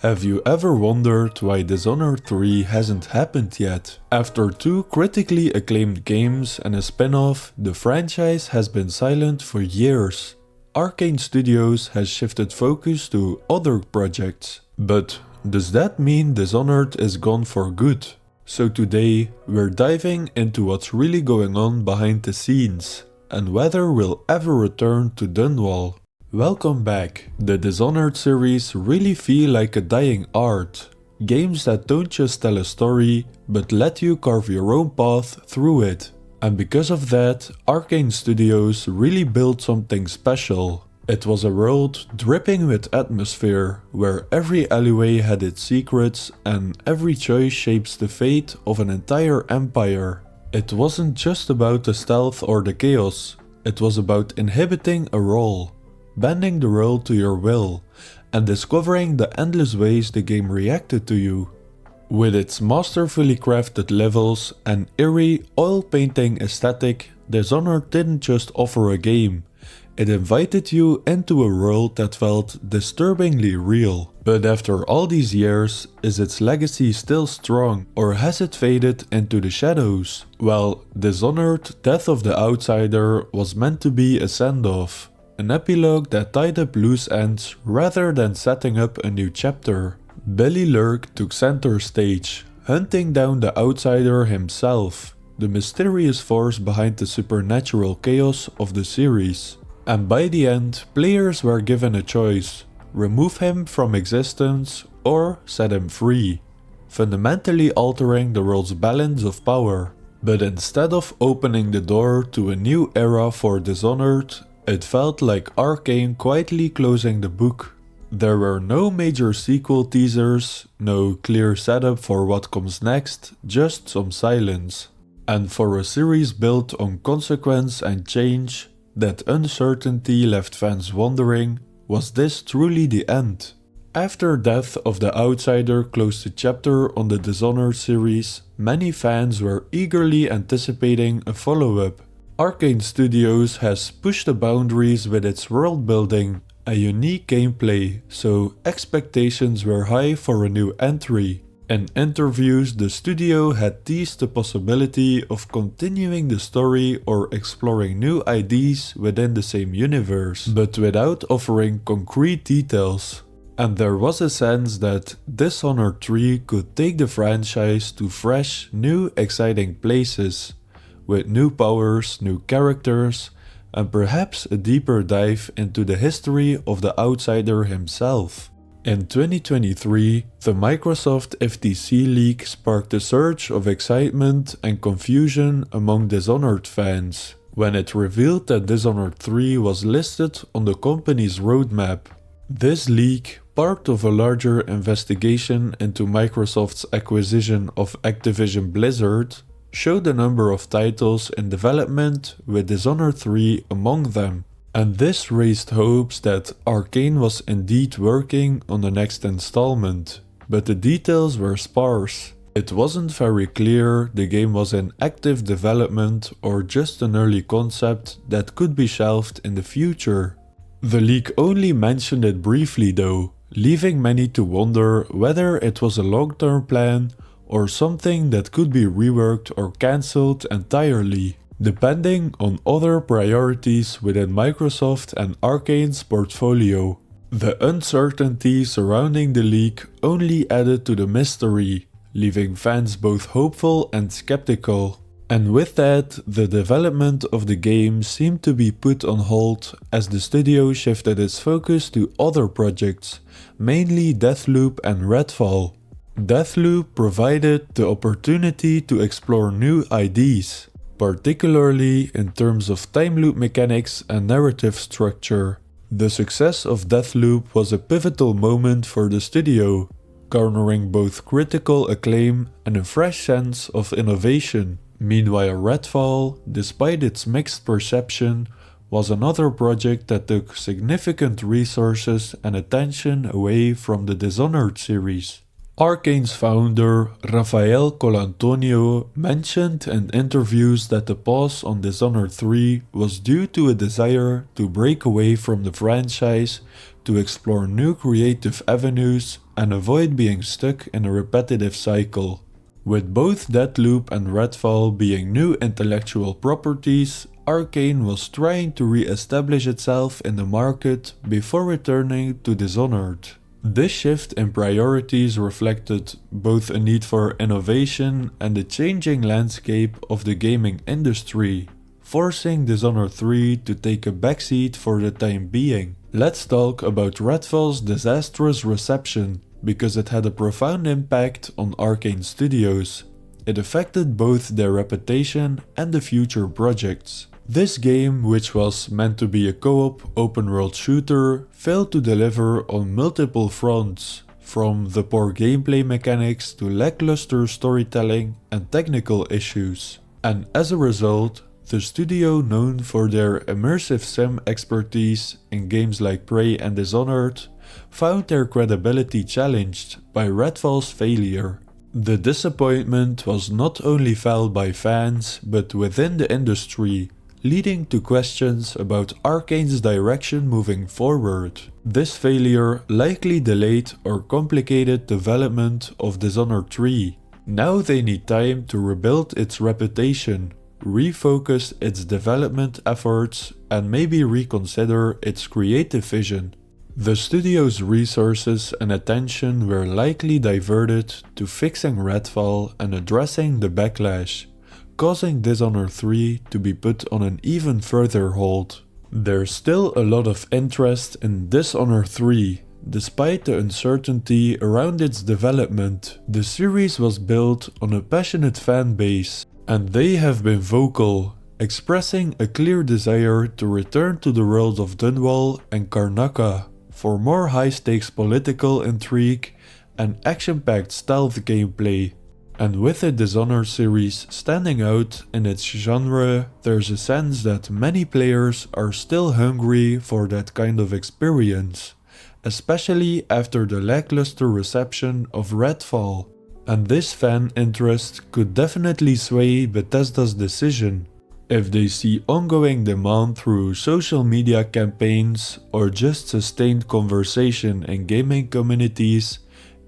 Have you ever wondered why Dishonored 3 hasn't happened yet? After 2 critically acclaimed games and a spin-off, the franchise has been silent for years. Arcane Studios has shifted focus to other projects. But does that mean Dishonored is gone for good? So today, we're diving into what's really going on behind the scenes, and whether we'll ever return to Dunwall. Welcome back. The Dishonored series really feel like a dying art. Games that don't just tell a story, but let you carve your own path through it. And because of that, Arcane Studios really built something special. It was a world dripping with atmosphere, where every alleyway had its secrets and every choice shapes the fate of an entire empire. It wasn't just about the stealth or the chaos, it was about inhabiting a role, bending the world to your will, and discovering the endless ways the game reacted to you. With its masterfully crafted levels and eerie oil painting aesthetic, Dishonored didn't just offer a game, it invited you into a world that felt disturbingly real. But after all these years, is its legacy still strong, or has it faded into the shadows? Well, Dishonored Death of the Outsider was meant to be a send-off, an epilogue that tied up loose ends rather than setting up a new chapter. Billy Lurk took center stage, hunting down the Outsider himself, the mysterious force behind the supernatural chaos of the series. And by the end, players were given a choice: remove him from existence or set him free, fundamentally altering the world's balance of power. But instead of opening the door to a new era for Dishonored, it felt like Arcane quietly closing the book. There were no major sequel teasers, no clear setup for what comes next, just some silence. And for a series built on consequence and change, that uncertainty left fans wondering, was this truly the end? After Death of the Outsider closed the chapter on the Dishonored series, many fans were eagerly anticipating a follow-up. Arcane Studios has pushed the boundaries with its world building, a unique gameplay, so expectations were high for a new entry. In interviews, the studio had teased the possibility of continuing the story or exploring new ideas within the same universe, but without offering concrete details. And there was a sense that Dishonored 3 could take the franchise to fresh, new, exciting places, with new powers, new characters, and perhaps a deeper dive into the history of the Outsider himself. In 2023, the Microsoft FTC leak sparked a surge of excitement and confusion among Dishonored fans, when it revealed that Dishonored 3 was listed on the company's roadmap. This leak, part of a larger investigation into Microsoft's acquisition of Activision Blizzard, showed a number of titles in development with Dishonored 3 among them. And this raised hopes that Arcane was indeed working on the next installment, but the details were sparse. It wasn't very clear the game was in active development or just an early concept that could be shelved in the future. The leak only mentioned it briefly though, leaving many to wonder whether it was a long-term plan or something that could be reworked or cancelled entirely, depending on other priorities within Microsoft and Arcane's portfolio. The uncertainty surrounding the leak only added to the mystery, leaving fans both hopeful and skeptical. And with that, the development of the game seemed to be put on hold as the studio shifted its focus to other projects, mainly Deathloop and Redfall. Deathloop provided the opportunity to explore new ideas, particularly in terms of time loop mechanics and narrative structure. The success of Deathloop was a pivotal moment for the studio, garnering both critical acclaim and a fresh sense of innovation. Meanwhile, Redfall, despite its mixed perception, was another project that took significant resources and attention away from the Dishonored series. Arcane's founder, Rafael Colantonio, mentioned in interviews that the pause on Dishonored 3 was due to a desire to break away from the franchise, to explore new creative avenues and avoid being stuck in a repetitive cycle. With both Deathloop and Redfall being new intellectual properties, Arcane was trying to re-establish itself in the market before returning to Dishonored. This shift in priorities reflected both a need for innovation and the changing landscape of the gaming industry, forcing Dishonored 3 to take a backseat for the time being. Let's talk about Redfall's disastrous reception, because it had a profound impact on Arcane Studios. It affected both their reputation and the future projects. This game, which was meant to be a co-op open-world shooter, failed to deliver on multiple fronts, from the poor gameplay mechanics to lackluster storytelling and technical issues. And as a result, the studio, known for their immersive sim expertise in games like Prey and Dishonored, found their credibility challenged by Redfall's failure. The disappointment was not only felt by fans but within the industry, leading to questions about Arcane's direction moving forward. This failure likely delayed or complicated development of Dishonored 3. Now they need time to rebuild its reputation, refocus its development efforts, and maybe reconsider its creative vision. The studio's resources and attention were likely diverted to fixing Redfall and addressing the backlash, causing Dishonored 3 to be put on an even further hold. There's still a lot of interest in Dishonored 3. Despite the uncertainty around its development, the series was built on a passionate fan base, and they have been vocal, expressing a clear desire to return to the world of Dunwall and Karnaca for more high-stakes political intrigue and action-packed stealth gameplay. And with the Dishonored series standing out in its genre, there's a sense that many players are still hungry for that kind of experience, especially after the lackluster reception of Redfall. And this fan interest could definitely sway Bethesda's decision. If they see ongoing demand through social media campaigns or just sustained conversation in gaming communities,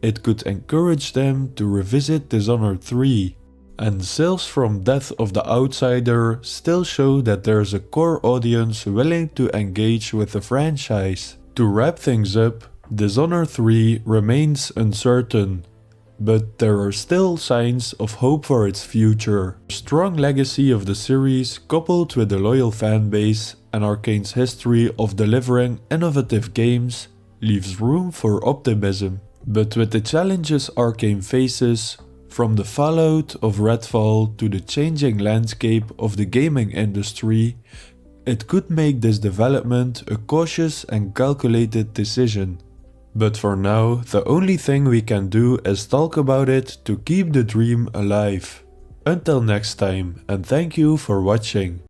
it could encourage them to revisit Dishonored 3. And sales from Death of the Outsider still show that there's a core audience willing to engage with the franchise. To wrap things up, Dishonored 3 remains uncertain, but there are still signs of hope for its future. The strong legacy of the series, coupled with the loyal fanbase and Arcane's history of delivering innovative games, leaves room for optimism. But with the challenges Arcane faces, from the fallout of Redfall to the changing landscape of the gaming industry, it could make this development a cautious and calculated decision. But for now, the only thing we can do is talk about it to keep the dream alive. Until next time, and thank you for watching.